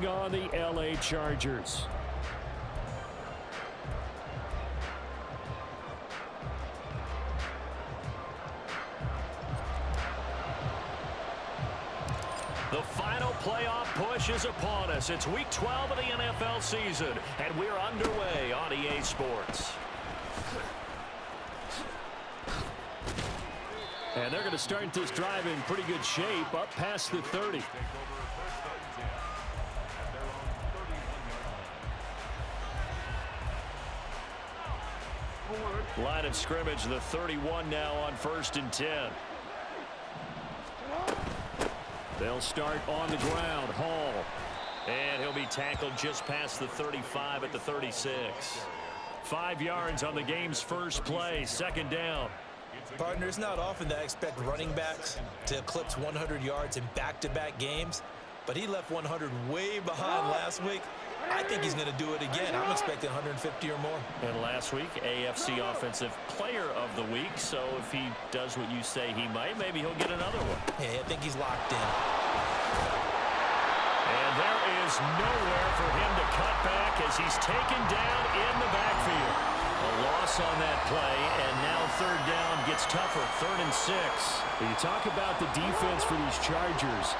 On the LA Chargers. The final playoff push is upon us. It's week 12 of the NFL season, and we're underway on EA Sports. And they're going to start this drive in pretty good shape, up past the 30. Line of scrimmage, the 31 now on 1st and 10. They'll start on the ground. Hall. And he'll be tackled just past the 35 at the 36. 5 yards on the game's first play. 2nd down. Partner, it's not often that I expect running backs to eclipse 100 yards in back-to-back games, but he left 100 way behind last week. I think he's going to do it again. I'm expecting 150 or more. And last week, AFC Offensive Player of the Week. So if he does what you say he might, maybe he'll get another one. Yeah, I think he's locked in. And there is nowhere for him to cut back as he's taken down in the backfield. A loss on that play, and now 3rd down gets tougher. 3rd and 6. You talk about the defense for these Chargers.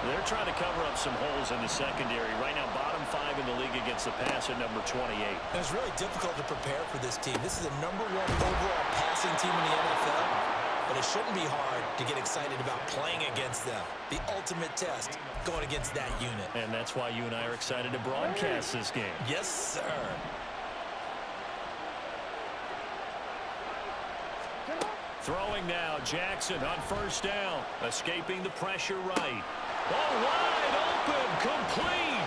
They're trying to cover up some holes in the secondary. Right now, bottom 5 in the league against the pass at number 28. And it's really difficult to prepare for this team. This is the #1 overall passing team in the NFL, but it shouldn't be hard to get excited about playing against them. The ultimate test going against that unit. And that's why you and I are excited to broadcast this game. Yes, sir. Throwing now, Jackson on 1st down, escaping the pressure right. Oh, wide open, complete,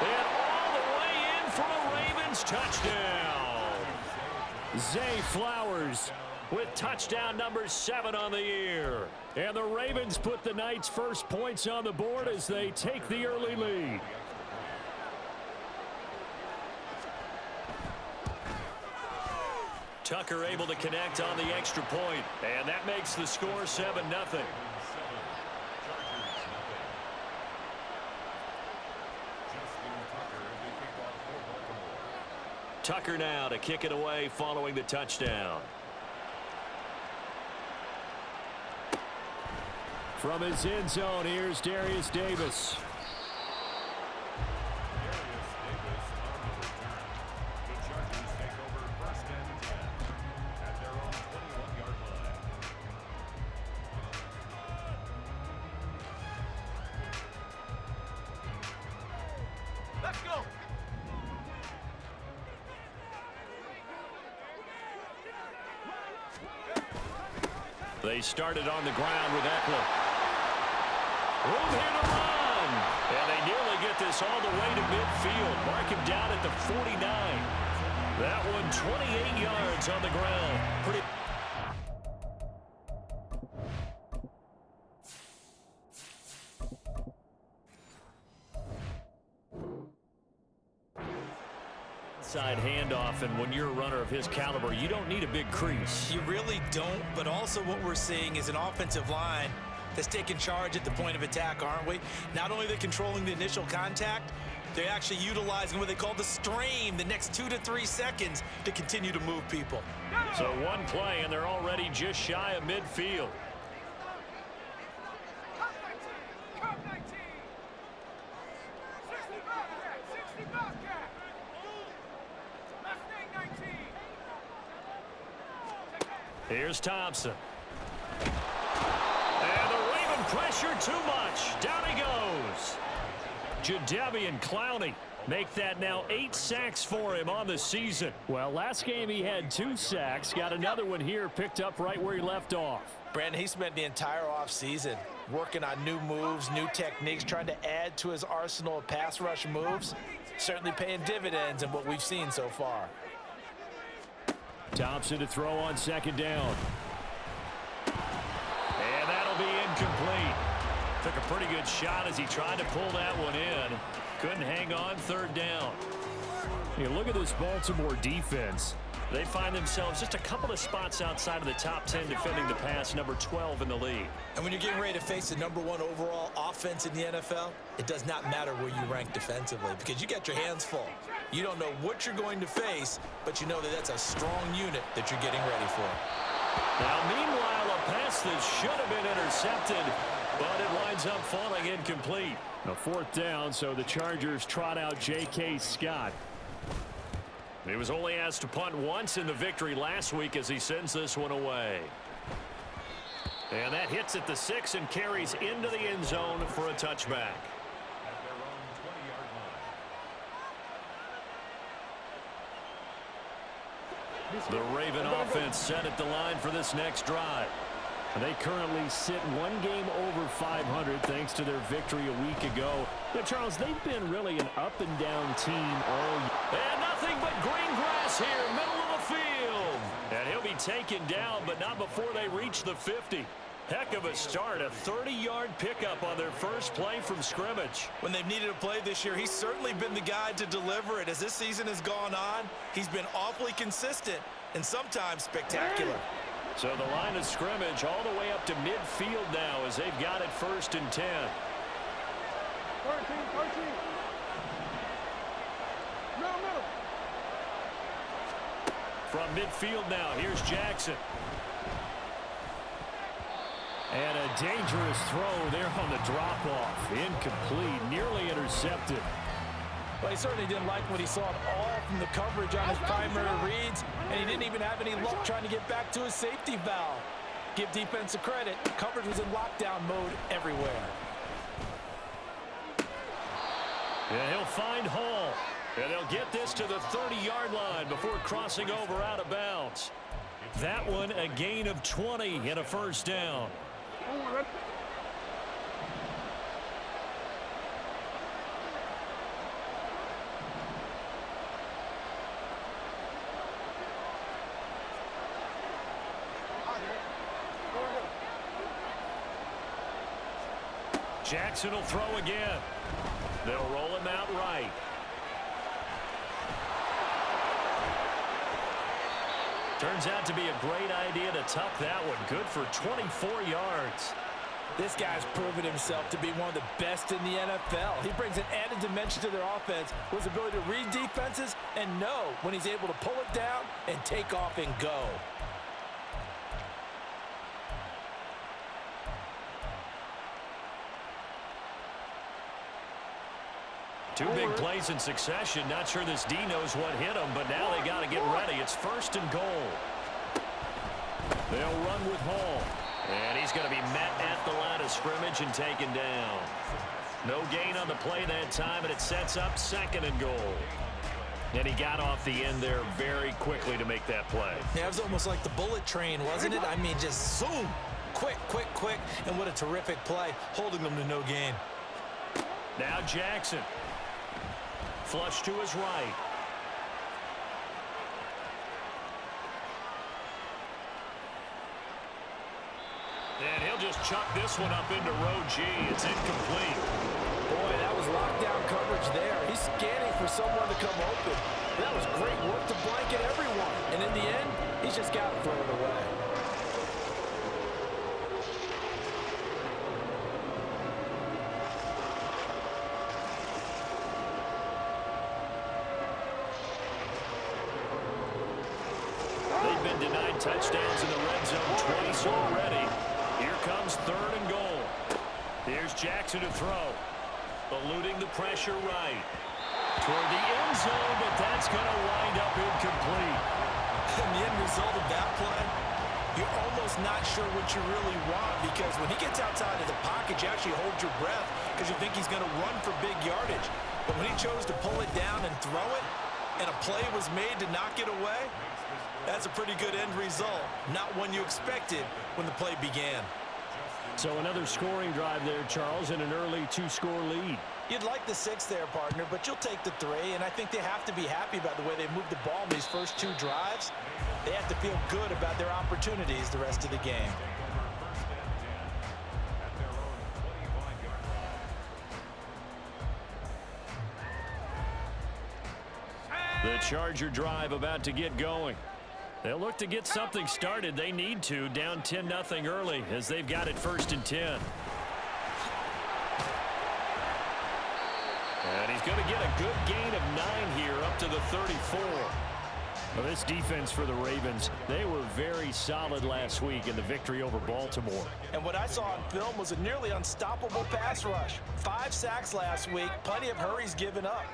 and all the way in for a Ravens touchdown. Zay Flowers with touchdown number 7 on the year. And the Ravens put the Knights' first points on the board as they take the early lead. Tucker able to connect on the extra point, and that makes the score 7-0. Tucker now to kick it away following the touchdown. From his end zone, here's Darius Davis. They started on the ground with Eckler. Room here to run. And they nearly get this all the way to midfield. Mark him down at the 49. That one 28 yards on the ground. Pretty. Side handoff, and when you're a runner of his caliber, you don't need a big crease. You really don't, but also what we're seeing is an offensive line that's taking charge at the point of attack, aren't we? Not only are they controlling the initial contact, they're actually utilizing what they call the strain, the next 2 to 3 seconds, to continue to move people. So one play, and they're already just shy of midfield. Here's Thompson. And the Raven pressure too much. Down he goes. Jadeveon Clowney make that now 8 sacks for him on the season. Well, last game he had 2 sacks. Got another one here, picked up right where he left off. Brandon, he spent the entire offseason working on new moves, new techniques, trying to add to his arsenal of pass rush moves. Certainly paying dividends in what we've seen so far. Thompson to throw on 2nd down. And that'll be incomplete. Took a pretty good shot as he tried to pull that one in. Couldn't hang on 3rd down. You look at this Baltimore defense. They find themselves just a couple of spots outside of the top 10 defending the pass, number 12 in the league. And when you're getting ready to face the #1 overall offense in the NFL, it does not matter where you rank defensively because you got your hands full. You don't know what you're going to face, but you know that that's a strong unit that you're getting ready for. Now, meanwhile, a pass that should have been intercepted, but it winds up falling incomplete. A 4th down, so the Chargers trot out J.K. Scott. He was only asked to punt once in the victory last week as he sends this one away. And that hits at the 6 and carries into the end zone for a touchback. The Raven offense set at the line for this next drive. They currently sit one game over 500 thanks to their victory a week ago. But Charles, they've been really an up-and-down team all year. And nothing but green grass here, middle of the field. And he'll be taken down, but not before they reach the 50. Heck of a start, a 30-yard pickup on their first play from scrimmage. When they've needed a play this year, he's certainly been the guy to deliver it. As this season has gone on, he's been awfully consistent and sometimes spectacular. So the line of scrimmage all the way up to midfield now as they've got it 1st and 10. 13. Middle. From midfield now, here's Jackson. And a dangerous throw there on the drop-off. Incomplete, nearly intercepted. Well, he certainly didn't like what he saw at all from the coverage on his primary reads, and he didn't even have any luck trying to get back to his safety valve. Give defense a credit. Coverage was in lockdown mode everywhere. And he'll find Hall. And they'll get this to the 30-yard line before crossing over out of bounds. That one a gain of 20 and a 1st down. Jackson will throw again. They'll roll him out right. Turns out to be a great idea to tuck that one. Good for 24 yards. This guy's proven himself to be one of the best in the NFL. He brings an added dimension to their offense with his ability to read defenses and know when he's able to pull it down and take off and go. Two big plays in succession. Not sure this D knows what hit him, but now they got to get ready. It's 1st and goal. They'll run with Hall. And he's going to be met at the line of scrimmage and taken down. No gain on the play that time, and it sets up 2nd and goal. And he got off the end there very quickly to make that play. Yeah, it was almost like the bullet train, wasn't it? I mean, just zoom. Quick. And what a terrific play, holding them to no gain. Now Jackson. Flush to his right. And he'll just chuck this one up into row G. It's incomplete. Boy, that was lockdown coverage there. He's scanning for someone to come open. That was great work to blanket everyone. And in the end, he's just got to throw it away. They've been denied touchdowns in the red zone twice already. Here comes 3rd and goal. Here's Jackson to throw. Eluding the pressure right. Toward the end zone, but that's going to wind up incomplete. And the end result of that play, you're almost not sure what you really want because when he gets outside of the pocket, you actually hold your breath because you think he's going to run for big yardage. But when he chose to pull it down and throw it, and a play was made to knock it away, that's a pretty good end result. Not one you expected when the play began. So another scoring drive there, Charles, and an early 2-score lead. You'd like the 6 there, partner, but you'll take the 3, and I think they have to be happy about the way they moved the ball in these first 2 drives. They have to feel good about their opportunities the rest of the game. The Charger drive about to get going. They'll look to get something started. They need to, down 10-0 early as they've got it 1st and 10. And he's going to get a good gain of 9 here up to the 34. Well, this defense for the Ravens, they were very solid last week in the victory over Baltimore. And what I saw on film was a nearly unstoppable pass rush. 5 sacks last week, plenty of hurries given up.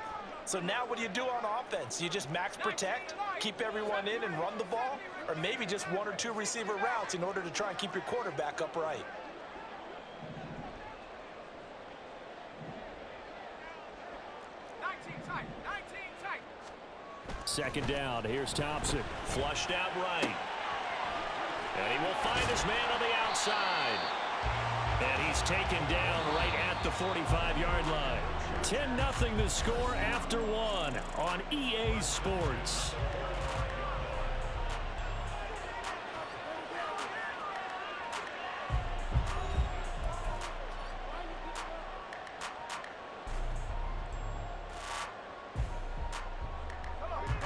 So now what do you do on offense? You just max protect, keep everyone in and run the ball, or maybe just 1 or 2 receiver routes in order to try and keep your quarterback upright. Second down. Here's Thompson. Flushed out right. And he will find his man on the outside. And he's taken down right at the 45-yard line. 10-0 the score after 1 on EA Sports.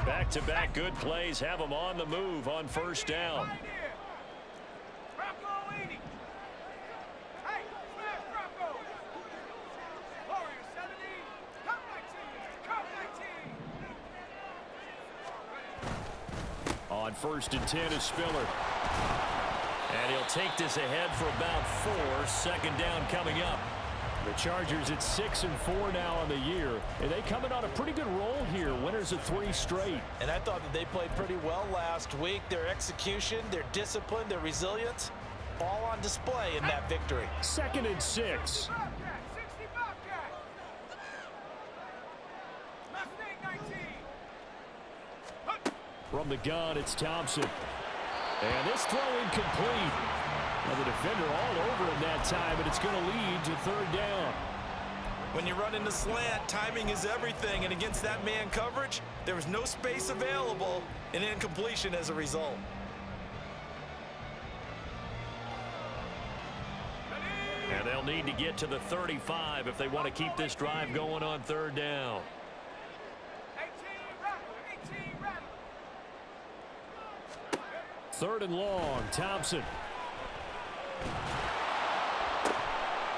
Back-to-back good plays have them on the move on 1st down. On 1st and 10 is Spiller. And he'll take this ahead for about 4. 2nd down coming up. The Chargers at 6-4 now on the year, and they coming on a pretty good roll here. Winners of 3 straight. And I thought that they played pretty well last week. Their execution, their discipline, their resilience, all on display in that victory. 2nd and 6. From the gun, it's Thompson. And this throw incomplete. Well, the defender all over him that time, but it's going to lead to 3rd down. When you run into slant, timing is everything, and against that man coverage, there was no space available, and incompletion as a result. And they'll need to get to the 35 if they want to keep this drive going on 3rd down. 3rd and long, Thompson.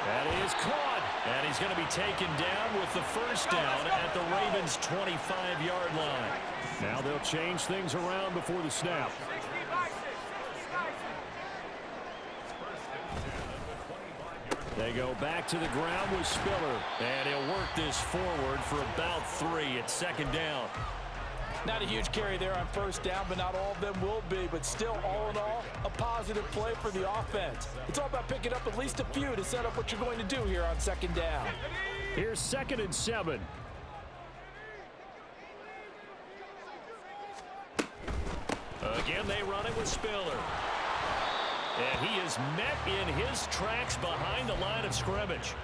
That is caught. And he's going to be taken down with the 1st down at the Ravens' 25-yard line. Now they'll change things around before the snap. They go back to the ground with Spiller. And he'll work this forward for about 3 at 2nd down. Not a huge carry there on 1st down, but not all of them will be. But still, all in all, a positive play for the offense. It's all about picking up at least a few to set up what you're going to do here on 2nd down. Here's 2nd and 7. Again, they run it with Spiller. And he is met in his tracks behind the line of scrimmage.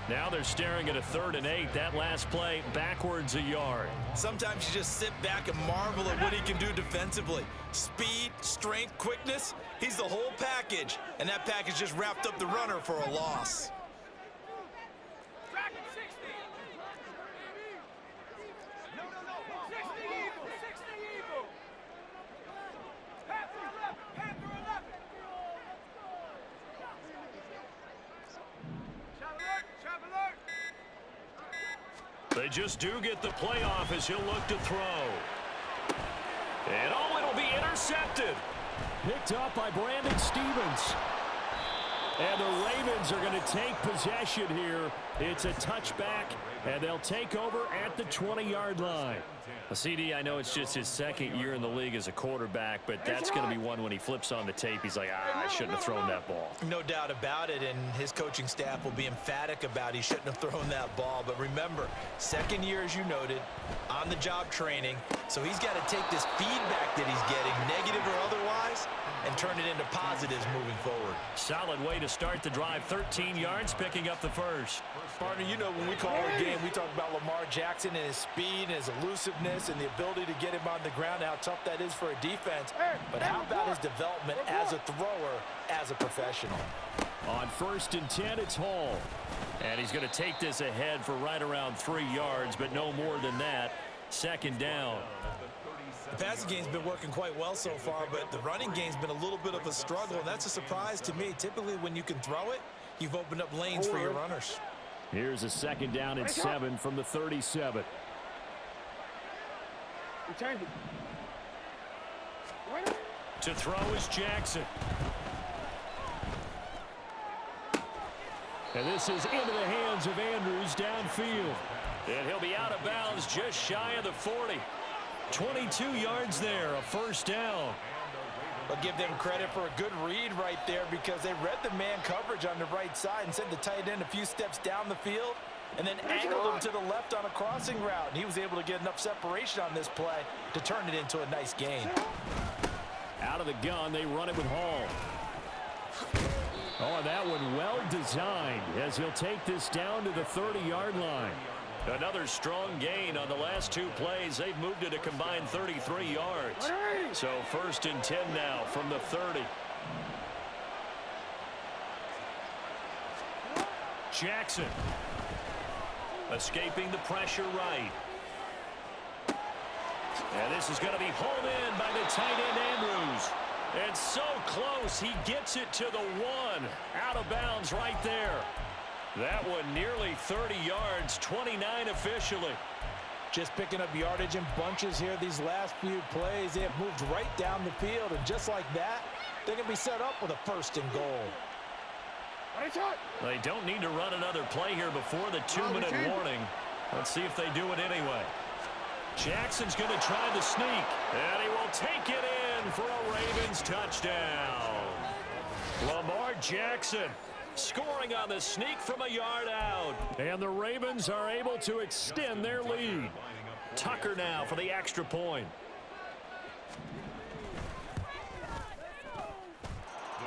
Now they're staring at a 3rd and 8. That last play backwards a yard. Sometimes you just sit back and marvel at what he can do defensively. Speed, strength, quickness, he's the whole package. And that package just wrapped up the runner for a loss. They just do get the playoff as he'll look to throw. And oh, it'll be intercepted. Picked up by Brandon Stevens. And the Ravens are going to take possession here. It's a touchback, and they'll take over at the 20-yard line. Well, CD, I know it's just his 2nd year in the league as a quarterback, but that's going to be one when he flips on the tape. He's like, I shouldn't have thrown that ball. No doubt about it, and his coaching staff will be emphatic about he shouldn't have thrown that ball. But remember, 2nd year, as you noted, on-the-job training, so he's got to take this feedback that he's getting, negative or otherwise, and turn it into positives moving forward. Solid way to start the drive, 13 yards, picking up the 1st. Partner, you know when we call a game, we talk about Lamar Jackson and his speed and his elusiveness and the ability to get him on the ground, how tough that is for a defense. But how about his development as a thrower, as a professional? On 1st and 10, it's Hall. And he's going to take this ahead for right around 3 yards, but no more than that. Second down. The passing game's been working quite well so far, but the running game's been a little bit of a struggle, and that's a surprise to me. Typically, when you can throw it, you've opened up lanes for your runners. Here's a second down and 7 from the 37. To throw is Jackson. And this is into the hands of Andrews downfield. And he'll be out of bounds just shy of the 40. 22 yards there, a first down. I'll give them credit for a good read right there because they read the man coverage on the right side and sent the tight end a few steps down the field and then angled him to the left on a crossing route. And he was able to get enough separation on this play to turn it into a nice gain. Out of the gun, they run it with Hall. Oh, and that one well designed as he'll take this down to the 30-yard line. Another strong gain on the last two plays. They've moved it a combined 33 yards. So first and 10 now from the 30. Jackson escaping the pressure right. And this is going to be hauled in by the tight end Andrews. And so close, he gets it to the 1. Out of bounds right there. That one nearly 30 yards, 29 officially. Just picking up yardage in bunches here these last few plays. They have moved right down the field, and just like that, they're going to be set up with a first and goal. They don't need to run another play here before the 2-minute warning. Let's see if they do it anyway. Jackson's going to try the sneak, and he will take it in for a Ravens touchdown. Lamar Jackson scoring on the sneak from a yard out. And the Ravens are able to extend their lead. Tucker now for the extra point.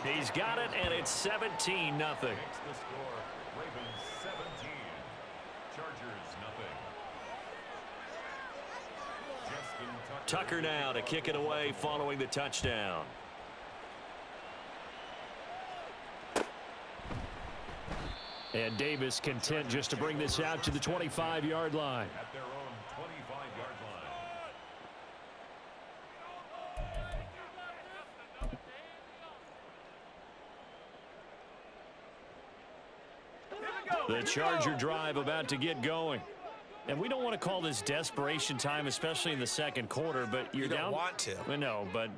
He's got it, and it's 17-0. Tucker now to kick it away following the touchdown. And Davis content just to bring this out to the 25-yard line. At their own 25-yard line. The Charger drive about to get going. And we don't want to call this desperation time, especially in the second quarter, but you're You don't down. want to. No, but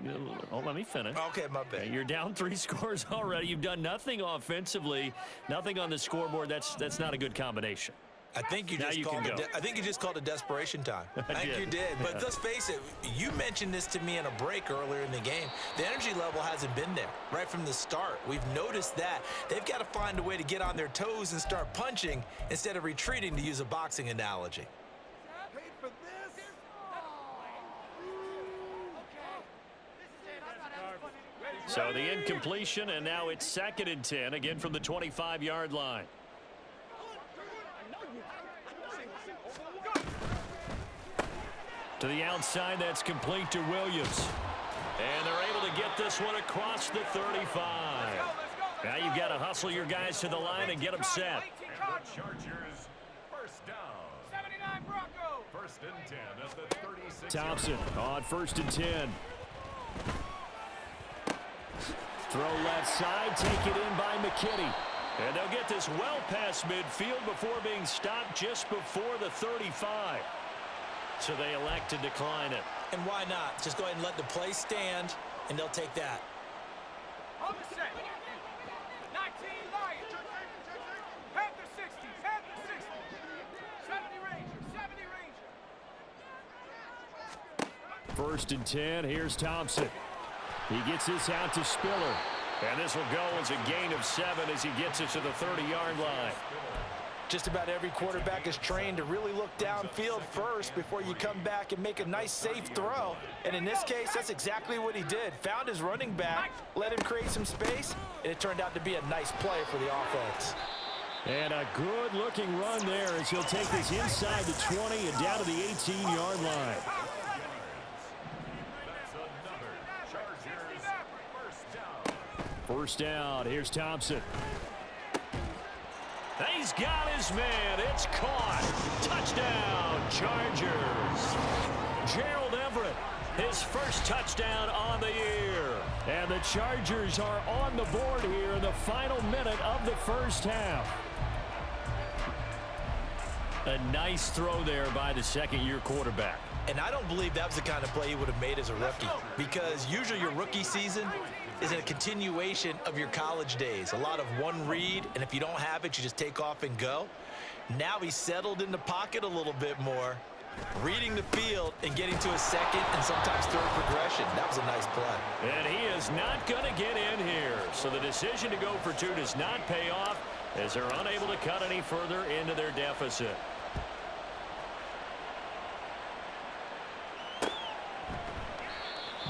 let me finish. Okay, my bad. You're down 3 scores already. You've done nothing offensively, nothing on the scoreboard. That's not a good combination. I think you Now just you called can it. go. I think you just called it desperation time. I think did. you did. But let's face it. You mentioned this to me in a break earlier in the game. The energy level hasn't been there right from the start. We've noticed that they've got to find a way to get on their toes and start punching instead of retreating, to use a boxing analogy. So the incompletion, and now it's 2nd and 10, again from the 25-yard line. To the outside, that's complete to Williams. And they're able to get this one across the 35. Now you've got to hustle your guys to the line and get them set. Chargers, first down. 79 Broncos. First and 10 at the 36. Thompson on 1st and 10. Throw left side, take it in by McKinney. And they'll get this well past midfield before being stopped just before the 35. So they elect to decline it. And why not? Just go ahead and let the play stand, and they'll take that. On the set. 19 Lions. Panther 60. Panther 60. 70 Ranger. 70 Ranger. 1st and 10. Here's Thompson. He gets this out to Spiller. And this will go as a gain of 7 as he gets it to the 30-yard line. Just about every quarterback is trained to really look downfield first before you come back and make a nice, safe throw. And in this case, that's exactly what he did. Found his running back, let him create some space, and it turned out to be a nice play for the offense. And a good-looking run there as he'll take this inside the 20 and down to the 18-yard line. First down. Here's Thompson. He's got his man. It's caught. Touchdown, Chargers. His first touchdown on the year. And the Chargers are on the board here in the final minute of the first half. A nice throw there by the second-year quarterback. And I don't believe that was the kind of play he would have made as a rookie, because usually your rookie season is a continuation of your college days. A lot of one read, and if you don't have it, you just take off and go. Now he's settled in the pocket a little bit more, reading the field and getting to a second and sometimes third progression. That was a nice play. And he is not going to get in here. So the decision to go for two does not pay off as they're unable to cut any further into their deficit.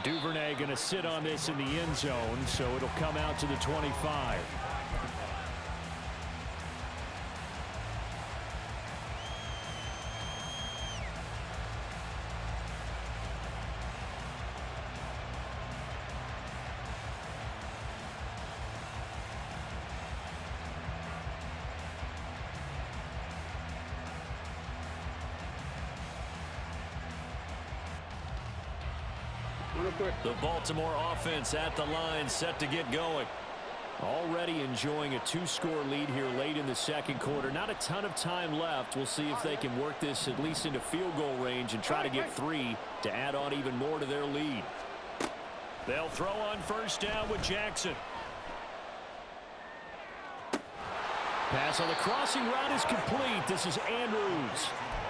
Duvernay going to sit on this in the end zone, so it'll come out to the 25. The Baltimore offense at the line, set to get going. Already enjoying a two-score lead here late in the second quarter. Not a ton of time left. We'll see if they can work this at least into field goal range and try to get 3 to add on even more to their lead. They'll throw on first down with Jackson. Pass on the crossing route is complete. This is Andrews.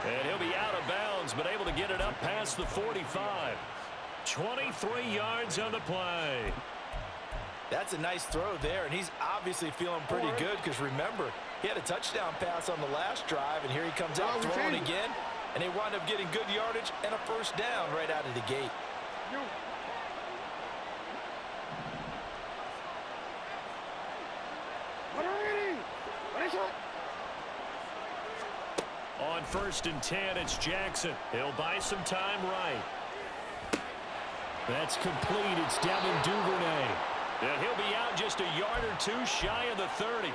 And he'll be out of bounds, but able to get it up past the 45. 23 yards on the play. That's a nice throw there, and he's obviously feeling pretty good because, remember, he had a touchdown pass on the last drive, and here he comes out throwing again, and they wind up getting good yardage and a first down right out of the gate. On 1st and 10, it's Jackson. He'll buy some time right. That's complete. It's Devin Duvernay. And he'll be out just a yard or two shy of the 30.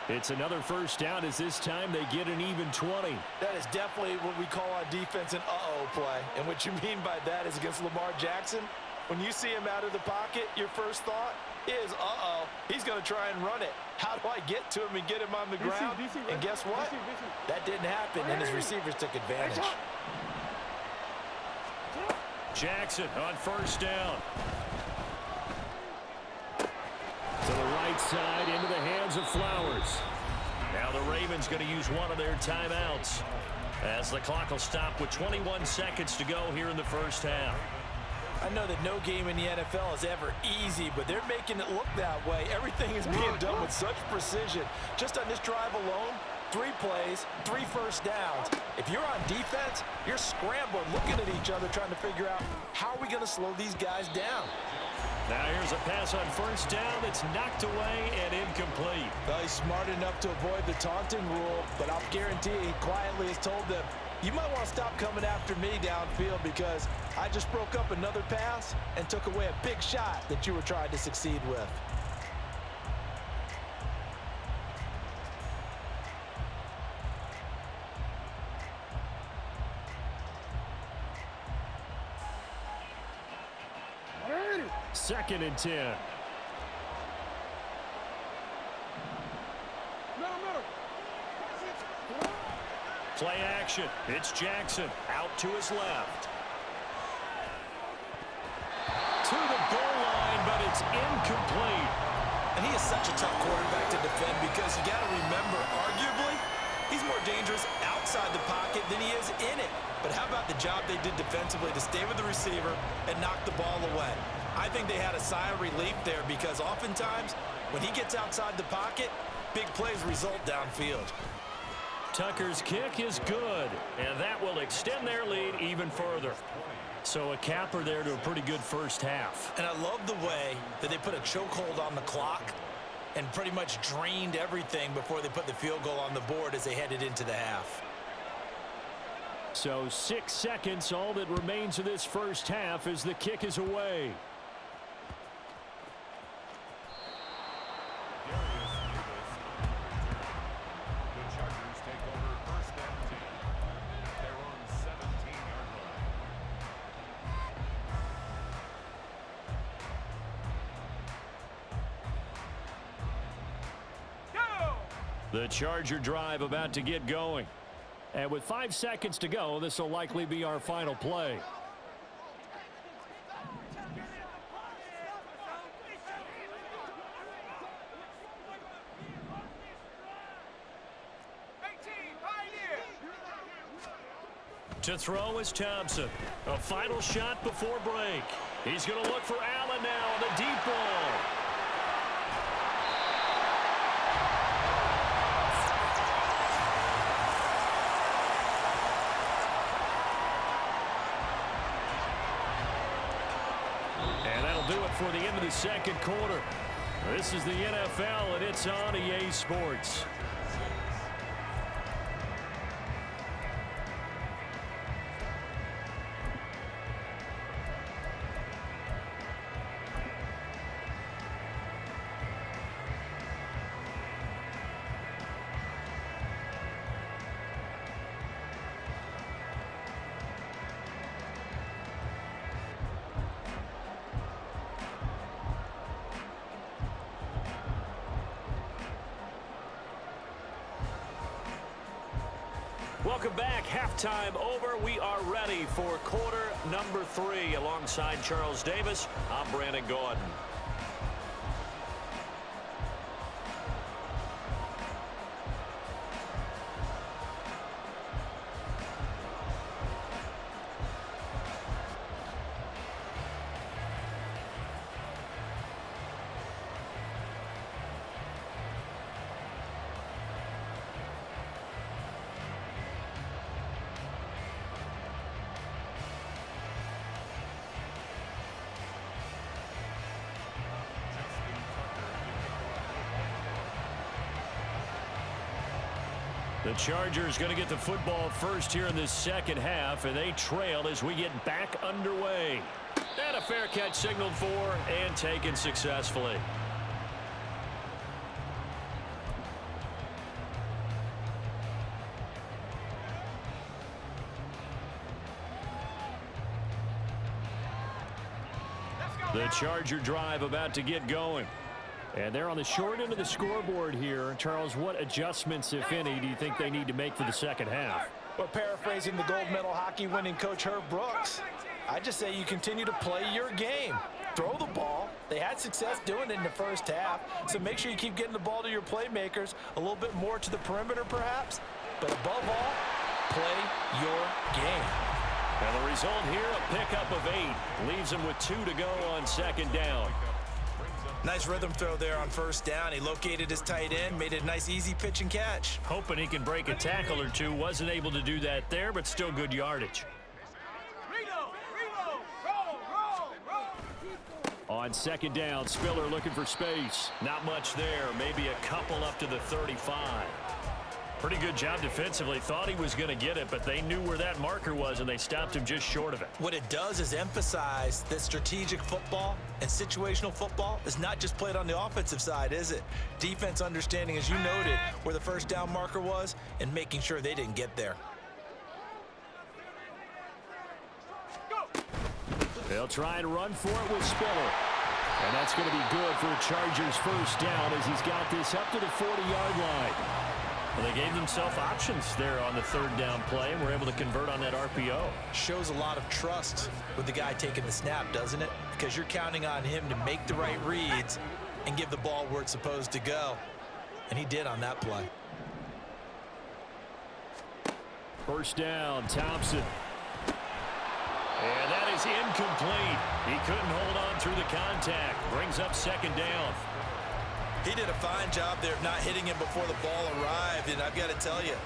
It's another first down as this time they get an even 20. That is definitely what we call on defense an uh-oh play. And what you mean by that is against Lamar Jackson, when you see him out of the pocket, your first thought is, uh-oh, he's going to try and run it. How do I get to him and get him on the ground? And guess what? That didn't happen, and his receivers took advantage. Jackson on first down. To the right side, into the hands of Flowers. Now the Ravens going to use one of their timeouts as the clock will stop with 21 seconds to go here in the first half. I know that no game in the NFL is ever easy, but they're making it look that way. Everything is being done with such precision. Just on this drive alone, 3 plays, 3 first downs. If you're on defense, you're scrambling, looking at each other, trying to figure out how are we going to slow these guys down. Now here's a pass on first down that's knocked away and incomplete. Well, he's smart enough to avoid the taunting rule, but I'll guarantee he quietly has told them, you might want to stop coming after me downfield because I just broke up another pass and took away a big shot that you were trying to succeed with. Second and 10. Play action. It's Jackson out to his left. To the goal line, but it's incomplete. And he is such a tough quarterback to defend because you got to remember, arguably, he's more dangerous outside the pocket than he is in it. But how about the job they did defensively to stay with the receiver and knock the ball away? I think they had a sigh of relief there because oftentimes when he gets outside the pocket, big plays result downfield. Tucker's kick is good, and that will extend their lead even further. So a capper there to a pretty good first half. And I love the way that they put a chokehold on the clock and pretty much drained everything before they put the field goal on the board as they headed into the half. So 6 seconds, all that remains of this first half as the kick is away. The Charger drive about to get going. And with 5 seconds to go, this will likely be our final play. To throw is Thompson. A final shot before break. He's going to look for Allen now on the deep ball. And that'll do it for the end of the second quarter. This is the NFL, and it's on EA Sports. Welcome back. Halftime over. We are ready for quarter number 3. Alongside Charles Davis, I'm Brandon Gordon. The Chargers going to get the football first here in this second half, and they trail as we get back underway. And a fair catch signaled for and taken successfully. The Charger drive about to get going. And they're on the short end of the scoreboard here. Charles, what adjustments, if any, do you think they need to make for the second half? Well, paraphrasing the gold medal hockey winning coach Herb Brooks, I just say you continue to play your game. Throw the ball. They had success doing it in the first half, so make sure you keep getting the ball to your playmakers, a little bit more to the perimeter perhaps, but above all, play your game. And the result here, a pickup of 8. Leaves them with 2 to go on second down. Nice rhythm throw there on first down. He located his tight end, made it a nice easy pitch and catch. Hoping he can break a tackle or two. Wasn't able to do that there, but still good yardage. On second down, Spiller looking for space. Not much there. Maybe a couple up to the 35. Pretty good job defensively. Thought he was going to get it, but they knew where that marker was, and they stopped him just short of it. What it does is emphasize that strategic football and situational football is not just played on the offensive side, is it? Defense understanding, as you noted, where the first down marker was and making sure they didn't get there. They'll try and run for it with Spiller. And that's going to be good for a Chargers first down as he's got this up to the 40-yard line. Well, they gave themselves options there on the third down play and were able to convert on that RPO. Shows a lot of trust with the guy taking the snap, doesn't it? Because you're counting on him to make the right reads and give the ball where it's supposed to go. And he did on that play. First down, Thompson. And that is incomplete. He couldn't hold on through the contact. Brings up second down. He did a fine job there of not hitting him before the ball arrived, and I've got to tell you,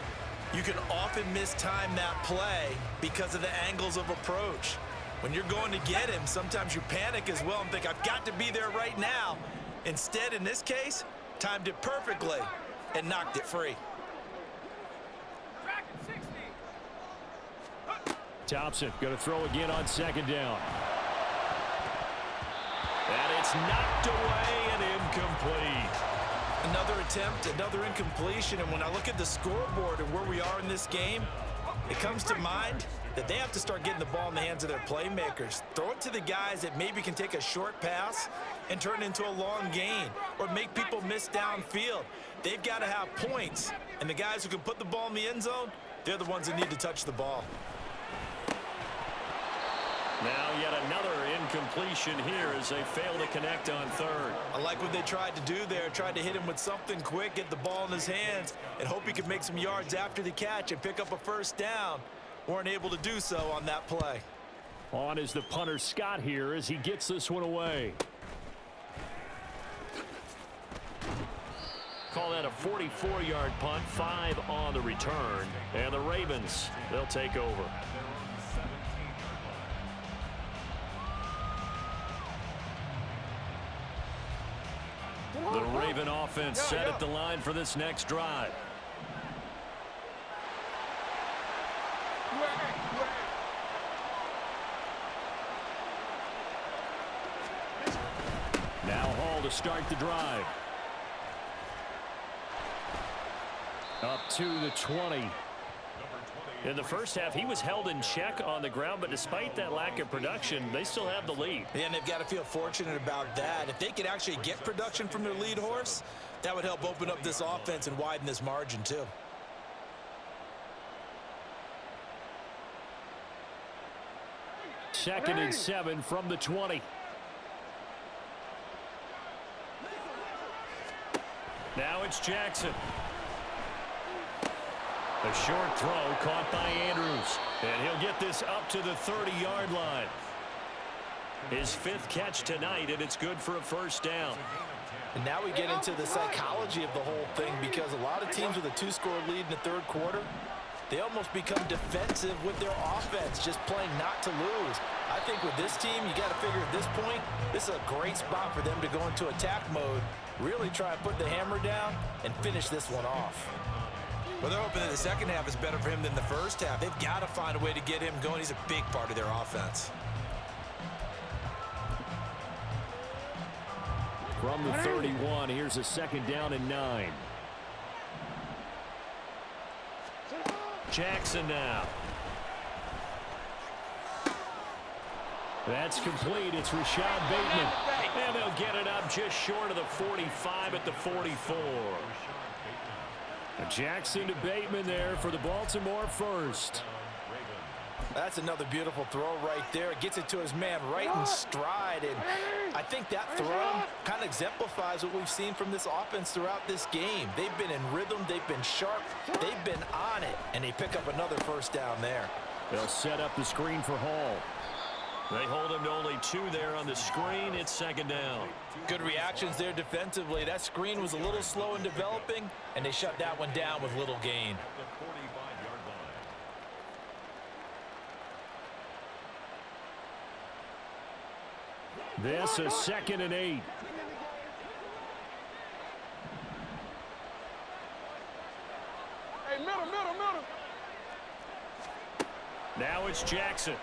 you can often mistime that play because of the angles of approach. When you're going to get him, sometimes you panic as well and think, I've got to be there right now. Instead, in this case, timed it perfectly and knocked it free. Thompson going to throw again on second down. And it's knocked away and incomplete. Another attempt, another incompletion, and when I look at the scoreboard and where we are in this game, it comes to mind that they have to start getting the ball in the hands of their playmakers. Throw it to the guys that maybe can take a short pass and turn it into a long gain or make people miss downfield. they've got to have points. And the guys who can put the ball in the end zone, they're the ones that need to touch the ball. Now yet another incompletion here as they fail to connect on third. I like what they tried to do there. Tried to hit him with something quick, get the ball in his hands, and hope he could make some yards after the catch and pick up a first down. Weren't able to do so on that play. On is the punter Scott here as he gets this one away. Call that a 44-yard punt, 5 on the return. And the Ravens, they'll take over. The Raven offense set at the line for this next drive. Now Hall to start the drive. Up to the 20. In the first half, he was held in check on the ground, but despite that lack of production, they still have the lead. And they've got to feel fortunate about that. If they could actually get production from their lead horse, that would help open up this offense and widen this margin too. Second and 7 from the 20. Now it's Jackson. A short throw caught by Andrews. And he'll get this up to the 30-yard line. His 5th catch tonight, and it's good for a first down. And now we get into the psychology of the whole thing, because a lot of teams with a 2-score lead in the third quarter, they almost become defensive with their offense, just playing not to lose. I think with this team, you got to figure at this point, this is a great spot for them to go into attack mode, really try and put the hammer down and finish this one off. Well, they're hoping that the second half is better for him than the first half. They've got to find a way to get him going. He's a big part of their offense. From the 31, here's a second down and 9. Jackson now. That's complete. It's Rashad Bateman. And they'll get it up just short of the 45 at the 44. Jackson to Bateman there for the Baltimore first. That's another beautiful throw right there. Gets it to his man right in stride. And I think that throw kind of exemplifies what we've seen from this offense throughout this game. They've been in rhythm. They've been sharp. They've been on it. And they pick up another first down there. They'll set up the screen for Hall. They hold him to only 2 there on the screen. It's second down. Good reactions there defensively. That screen was a little slow in developing, and they shut that one down with little gain. This is second and 8. Hey, middle. Now it's Jackson.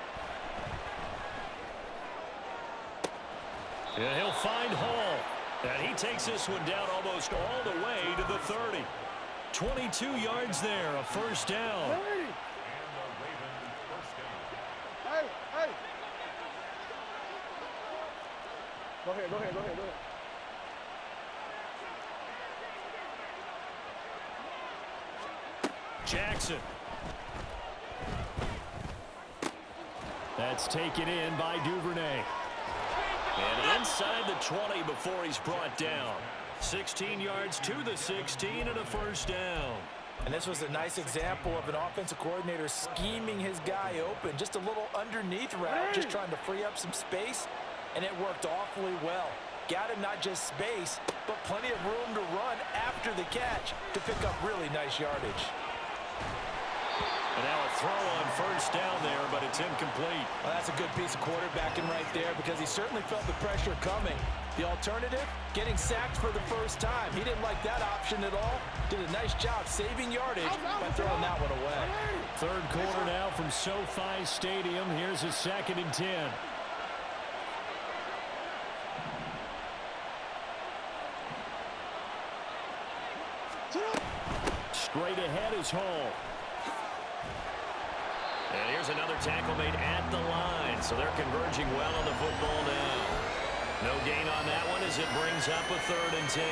And he'll find Hall. And he takes this one down almost all the way to the 30. 22 yards there, a first down. Hey. Go ahead. Jackson. That's taken in by Duvernay. And inside the 20 before he's brought down. 16 yards to the 16 and a first down. And this was a nice example of an offensive coordinator scheming his guy open. Just a little underneath route, just trying to free up some space, and it worked awfully well. Got him not just space, but plenty of room to run after the catch to pick up really nice yardage. And now a throw on first down there, but it's incomplete. Well, that's a good piece of quarterbacking right there, because he certainly felt the pressure coming. The alternative, getting sacked for the first time. He didn't like that option at all. Did a nice job saving yardage by throwing that one away. Third quarter now from SoFi Stadium. Here's a second and 10. Straight ahead is Hall. And here's another tackle made at the line. So they're converging well on the football now. No gain on that one as it brings up a 3rd and 10.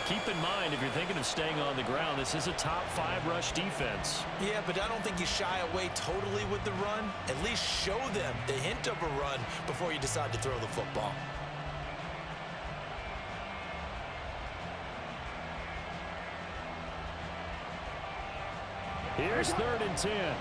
Keep in mind, if you're thinking of staying on the ground, this is a top 5 rush defense. Yeah, but I don't think you shy away totally with the run. At least show them the hint of a run before you decide to throw the football. Here's 3rd and 10.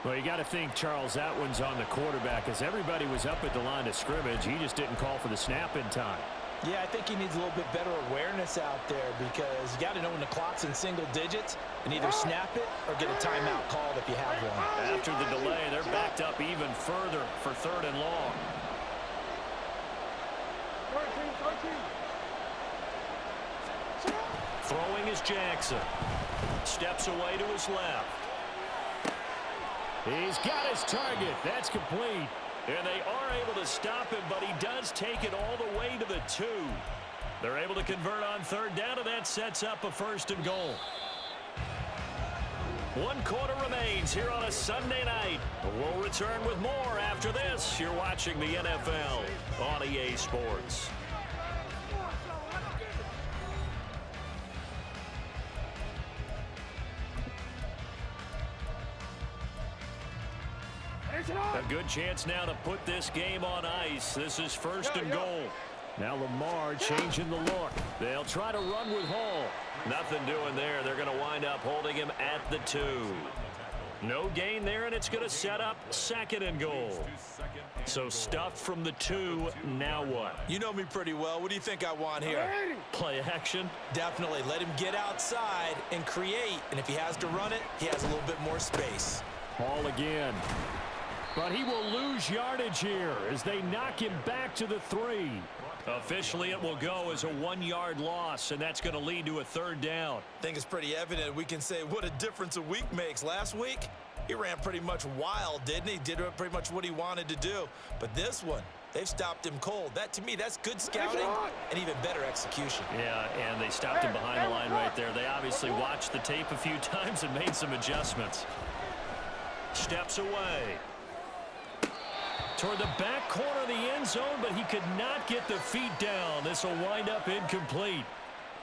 Well, you got to think, Charles, that one's on the quarterback, as everybody was up at the line of scrimmage. He just didn't call for the snap in time. Yeah, I think he needs a little bit better awareness out there, because you got to know when the clock's in single digits and either snap it or get a timeout called if you have one. After the delay, they're backed up even further for 3rd and long. 13. Throwing is Jackson. Steps away to his left. He's got his target. That's complete. And they are able to stop him, but he does take it all the way to the 2. They're able to convert on 3rd down, and that sets up a 1st and goal. 1 quarter remains here on a Sunday night. We'll return with more after this. You're watching the NFL on EA Sports. A good chance now to put this game on ice. This is 1st and goal. Now Lamar changing the look. They'll try to run with Hall. Nothing doing there. They're going to wind up holding him at the 2. No gain there, and it's going to set up 2nd and goal. So stuffed from the 2. Now what? You know me pretty well. What do you think I want here? Play action. Definitely. Let him get outside and create. And if he has to run it, he has a little bit more space. Hall again. But he will lose yardage here as they knock him back to the 3. Officially, it will go as a 1-yard loss, and that's going to lead to a 3rd down. I think it's pretty evident. We can say what a difference a week makes. Last week, he ran pretty much wild, didn't he? Did pretty much what he wanted to do. But this one, they've stopped him cold. That, to me, that's good scouting and even better execution. Yeah, and they stopped him behind the line right there. They obviously watched the tape a few times and made some adjustments. Steps away toward the back corner of the end zone, but he could not get the feet down. This will wind up incomplete.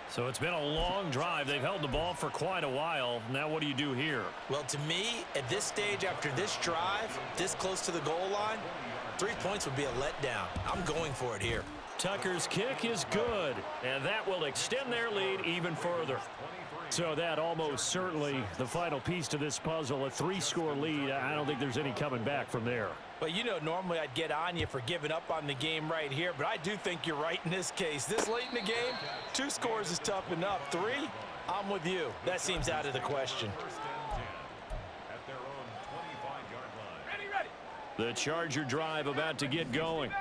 So it's been a long drive. They've held the ball for quite a while. Now what do you do here? Well, to me, at this stage after this drive, this close to the goal line, 3 points would be a letdown. I'm going for it here. Tucker's kick is good, and that will extend their lead even further. So that almost certainly the final piece to this puzzle, a 3-score lead. I don't think there's any coming back from there. Well, you know, normally I'd get on you for giving up on the game right here, but I do think you're right in this case. This late in the game, 2 scores is tough enough. 3, I'm with you. That seems out of the question. At their own 25-yard line. The Charger drive about to get going.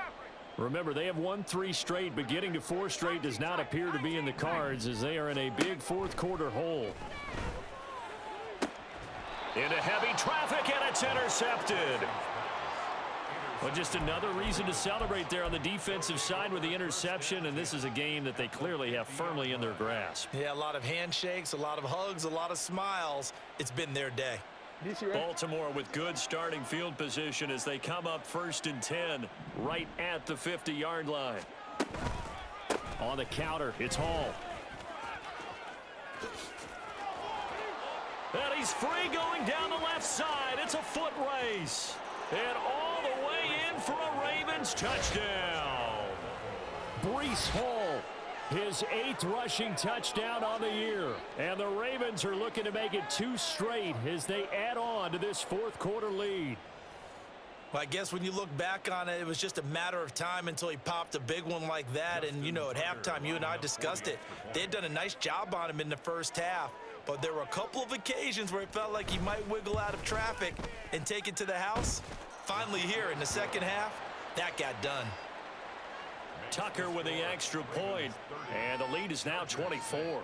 Remember, they have won 3 straight, but getting to 4 straight does not appear to be in the cards as they are in a big 4th quarter hole. Into heavy traffic, and it's intercepted. Well, just another reason to celebrate there on the defensive side with the interception, and this is a game that they clearly have firmly in their grasp. Yeah, a lot of handshakes, a lot of hugs, a lot of smiles. It's been their day. Baltimore with good starting field position as they come up 1st and 10 right at the 50-yard line. On the counter, it's Hall. And he's free going down the left side. It's a foot race. And all the way in for a Ravens touchdown. Breece Hall, his 8th rushing touchdown on the year. And the Ravens are looking to make it 2 straight as they add on to this 4th quarter lead. Well, I guess when you look back on it, it was just a matter of time until he popped a big one like that. And, you know, at halftime, you and I discussed it. They had done a nice job on him in the first half. But there were a couple of occasions where it felt like he might wiggle out of traffic and take it to the house. Finally here in the second half, that got done. Tucker with the extra point, and the lead is now 24.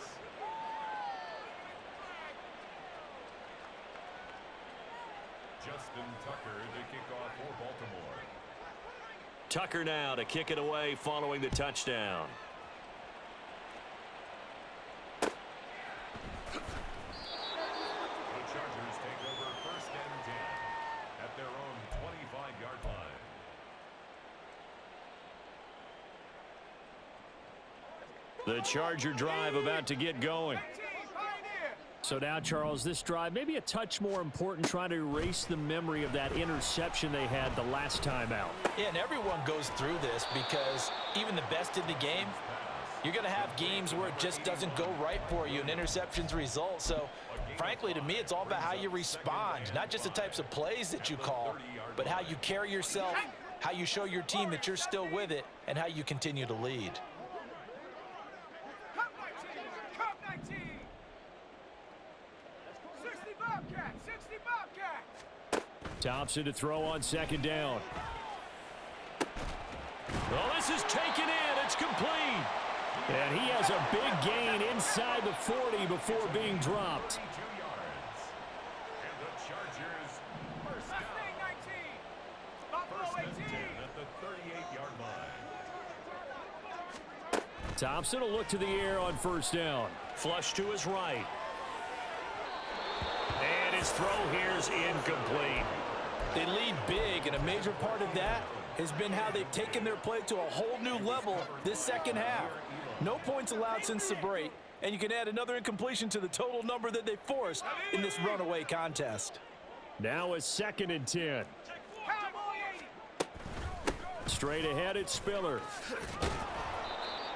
Justin Tucker to kick off for Baltimore. Tucker now to kick it away following the touchdown. The Charger drive about to get going. So now, Charles, this drive maybe a touch more important, trying to erase the memory of that interception they had the last time out. Yeah, and everyone goes through this because even the best in the game, you're going to have games where it just doesn't go right for you and interceptions result. So, frankly, to me, it's all about how you respond, not just the types of plays that you call, but how you carry yourself, how you show your team that you're still with it, and how you continue to lead. Thompson to throw on second down. Well, this is taken in. It's complete. And he has a big gain inside the 40 before being dropped. And the Chargers first down. First and 10 at the 38-yard line. Thompson will look to the air on first down. Flush to his right. And his throw here is incomplete. They lead big, and a major part of that has been how they've taken their play to a whole new level this second half. No points allowed since the break, and you can add another incompletion to the total number that they forced in this runaway contest. Now a second and 10. Straight ahead, it's Spiller.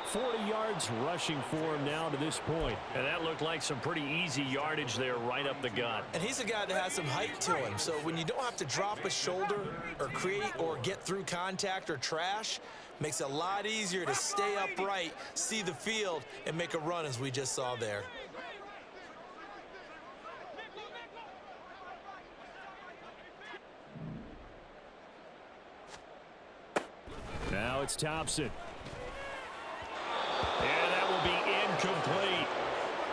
40 yards rushing for him now to this point. And that looked like some pretty easy yardage there right up the gut. And he's a guy that has some height to him. So when you don't have to drop a shoulder or create or get through contact or trash, makes it a lot easier to stay upright, see the field, and make a run as we just saw there. Now it's Thompson. And that will be incomplete.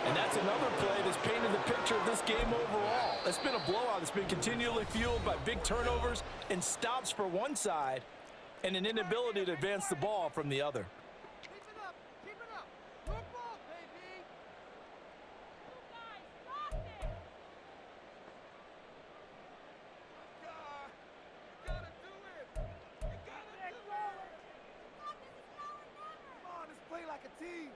And that's another play that's painted the picture of this game overall. It's been a blowout. It's been continually fueled by big turnovers and stops for one side and an inability to advance the ball from the other. Keep it up. Keep it up. Good ball, baby. You gotta do it. You gotta do it. Come on, let's play like a team.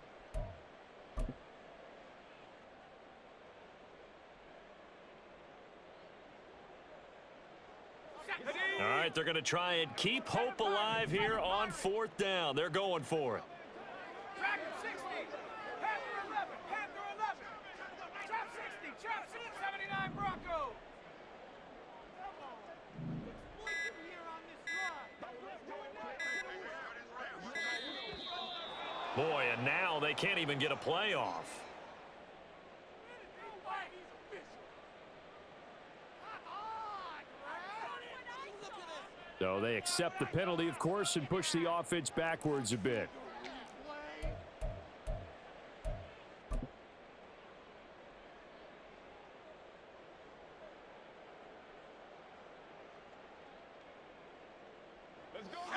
All right, they're going to try and keep hope alive here on fourth down. They're going for it. Track him 60. Panther 11. Panther 11. Trap 60. Trap 79 Bronco. Come on. Explosive here on this drive. Boy, and now they can't even get a play off. So they accept the penalty, of course, and push the offense backwards a bit.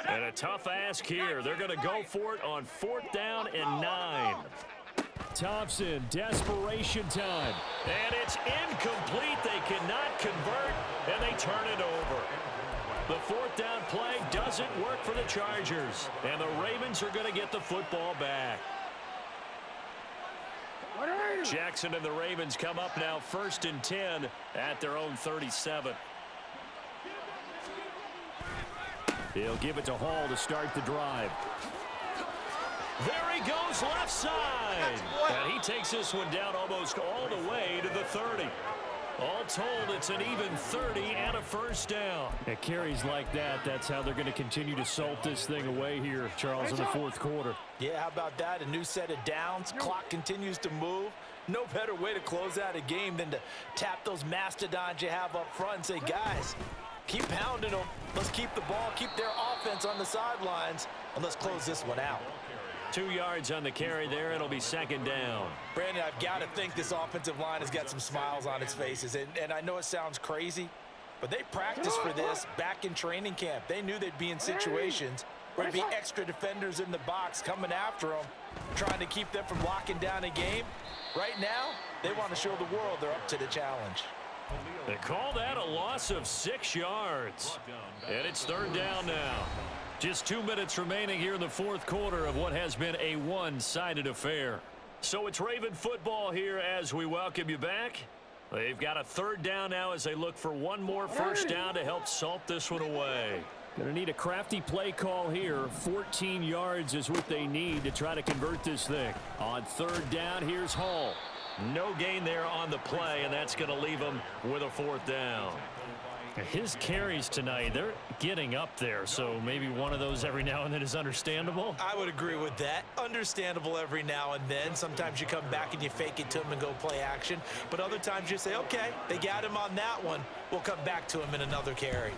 And a tough ask here. They're going to go for it on fourth down and 9. Thompson, desperation time. And it's incomplete. They cannot convert, and they turn it over. The fourth down play doesn't work for the Chargers, and the Ravens are going to get the football back. Jackson and the Ravens come up now first and 10 at their own 37. He'll give it to Hall to start the drive. There he goes left side. And he takes this one down almost all the way to the 30. All told, it's an even 30 and a first down. At carries like that, that's how they're going to continue to salt this thing away here, Charles, in the fourth quarter. Yeah, how about that? A new set of downs. Clock continues to move. No better way to close out a game than to tap those mastodons you have up front and say, guys, keep pounding them. Let's keep the ball, keep their offense on the sidelines, and let's close this one out. 2 yards on the carry there. It'll be second down. Brandon, I've got to think this offensive line has got some smiles on its faces. And I know it sounds crazy, but they practiced for this back in training camp. They knew they'd be in situations where there'd be extra defenders in the box coming after them, trying to keep them from locking down a game. Right now, they want to show the world they're up to the challenge. They call that a loss of 6 yards. And it's third down now. Just 2 minutes remaining here in the fourth quarter of what has been a one-sided affair. So it's Raven football here as we welcome you back. They've got a third down now as they look for one more first down to help salt this one away. Going to need a crafty play call here. 14 yards is what they need to try to convert this thing. On third down, here's Hall. No gain there on the play, and that's going to leave him with a fourth down. His carries tonight, they're getting up there, so maybe one of those every now and then is understandable. I would agree with that. Understandable every now and then. Sometimes you come back and you fake it to him and go play action. But other times you say, okay, they got him on that one. We'll come back to him in another carry.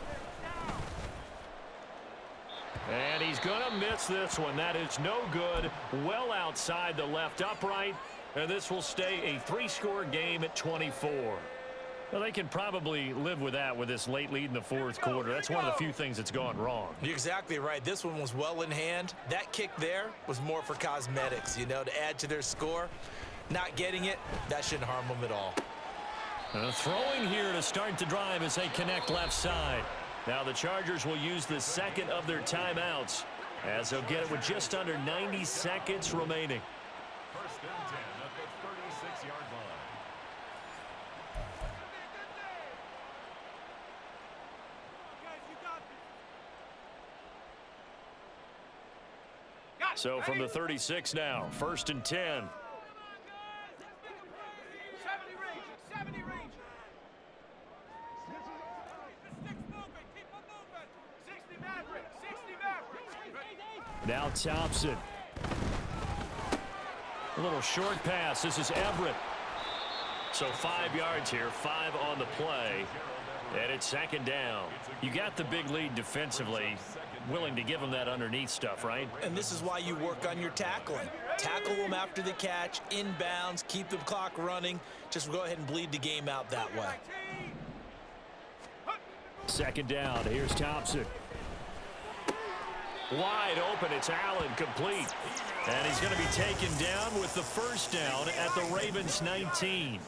And he's going to miss this one. That is no good. Well outside the left upright. And this will stay a three-score game at 24. Well, they can probably live with that with this late lead in the fourth quarter. That's one of the few things that's gone wrong. You're exactly right. This one was well in hand. That kick there was more for cosmetics, you know, to add to their score. Not getting it, that shouldn't harm them at all. Throwing here to start the drive as they connect left side. Now the Chargers will use the second of their timeouts as they'll get it with just under 90 seconds remaining. First and 10 at the 36-yard line. So from the 36 now, first and 10. 70 range, 70 range. The stick's moving, keep them moving. 60 Maverick, 60 Maverick. Now Thompson. A little short pass. This is Everett. So 5 yards here, 5 on the play. And it's second down. You got the big lead defensively. Willing to give them that underneath stuff, right? And this is why you work on your tackling. Tackle them after the catch, inbounds, keep the clock running. Just go ahead and bleed the game out that way. Second down. Here's Thompson. Wide open. It's Allen, complete. And he's going to be taken down with the first down at the Ravens 19. And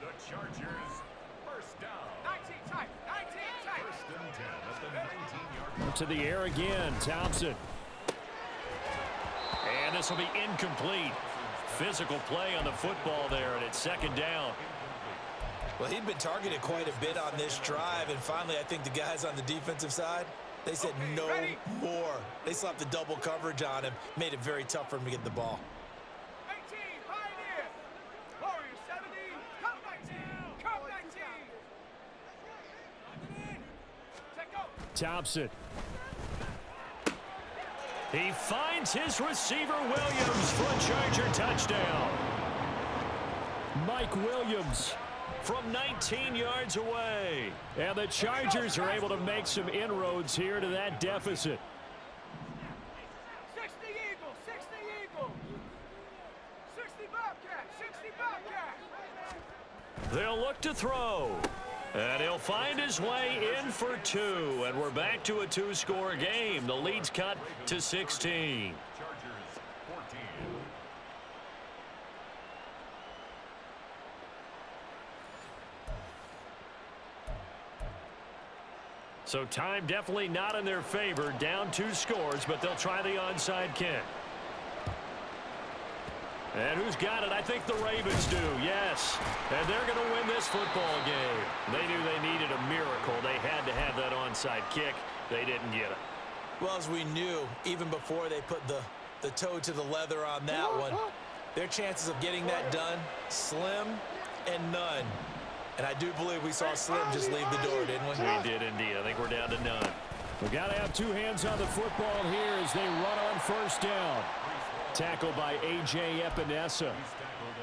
the Chargers, first down. 19 tight, 19 tight. First and 10 at the 19-yard line. To the air again, Thompson. And this will be incomplete. Physical play on the football there, and it's second down. Well, he'd been targeted quite a bit on this drive, and finally I think the guys on the defensive side, they said no more. They slapped the double coverage on him, made it very tough for him to get the ball. 18, Pioneers. Warriors 70, come 19, come 19. Check go. Thompson. He finds his receiver, Williams, for a Charger touchdown. Mike Williams from 19 yards away. And the Chargers are able to make some inroads here to that deficit. 60 Eagle, 60 Eagle. 60 Bobcat, 60 Bobcat. They'll look to throw. And he'll find his way in for 2. And we're back to a 2-score game. The lead's cut to 16. Chargers, 14. So time definitely not in their favor. Down 2 scores, but they'll try the onside kick. And who's got it? I think the Ravens do, yes. And they're going to win this football game. They knew they needed a miracle. They had to have that onside kick. They didn't get it. Well, as we knew, even before they put the toe to the leather on that one, their chances of getting that done, slim and none. And I do believe we saw Slim just leave the door, didn't we? We did indeed. I think we're down to none. We've got to have 2 hands on the football here as they run on first down. Tackled by A.J. Epinesa.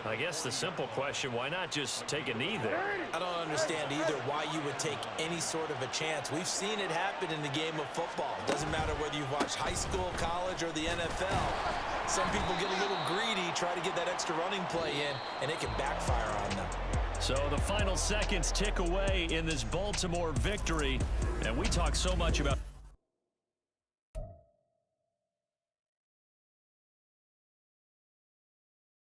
I guess the simple question, why not just take a knee there? I don't understand either why you would take any sort of a chance. We've seen it happen in the game of football. Doesn't matter whether you've watched high school, college, or the NFL. Some people get a little greedy, try to get that extra running play in, and it can backfire on them. So the final seconds tick away in this Baltimore victory. And we talk so much about